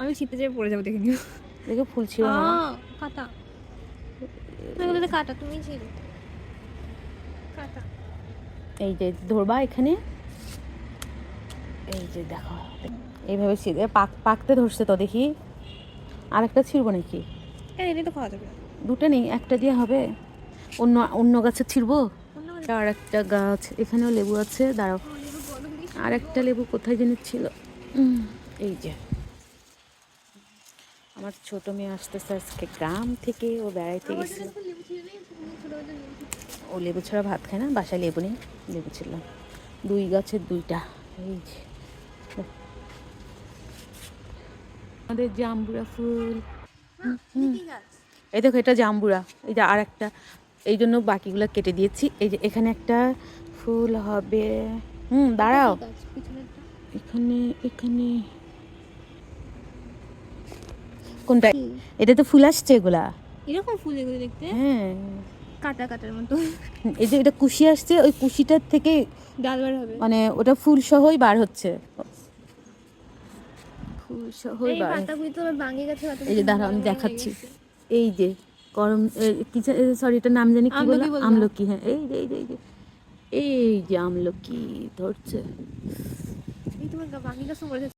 আমি শীতে যেয়ে পড়ে যাবো দেখে নিও। দেখে ফুল ছিল না। কাটা বলতে কাটা তুমি ছিল কাটা। এই যে ধরবা এখানে, এই যে দেখো এইভাবে ছিঁড়ে পাকতে ধরছে তো দেখি। আর একটা ছিঁড়বো নাকি? এটা তো খাওয়া যাবে। দুটো নেই, একটা দিয়ে হবে। অন্য অন্য গাছে ছিঁড়বো। আর একটা গাছ এখানেও লেবু আছে, দাঁড়াও। আর একটা লেবু কোথায় যেন ছিল। এই যে আমার ছোট মেয়ে আসতেছে আজকে গ্রাম থেকে, ও বেড়াইতে গেছে। ও লেবু ছাড়া ভাত খায় না, বাসায় লেবু নেই, লেবু ছিল 2 গাছের 2টা। এই যে আমাদের জাম্বুরা ফুল। এই দেখো এটা জাম্বুরা, এই যে আর একটা, এই জন্য বাকিগুলো কেটে দিয়েছি। এই যে এখানে একটা ফুল হবে। দাঁড়াও, এখানে এখানে কোনটা? এটা তো ফুল আসছে এগুলা, এরকম ফুল এগুলো দেখতে। হ্যাঁ কাটা কাটার মতো। এই যে এটা কুশি আসছে, ওই কুশিটার থেকে ডাল বার হবে, মানে ওটা ফুল সহই বার হচ্ছে, ফুল সহই এই বার। পাতাগুলো তো আমার বাঙ্গি গেছে। এই যে দাঁড়াও আমি দেখাচ্ছি। এই যে গরম, সরি এটার নাম জানি কি বলে, আমলকি। হ্যাঁ এই যে এই যে এই যে এই যে আমলকি ধরছে। এই তোমার বাঙ্গি গাছ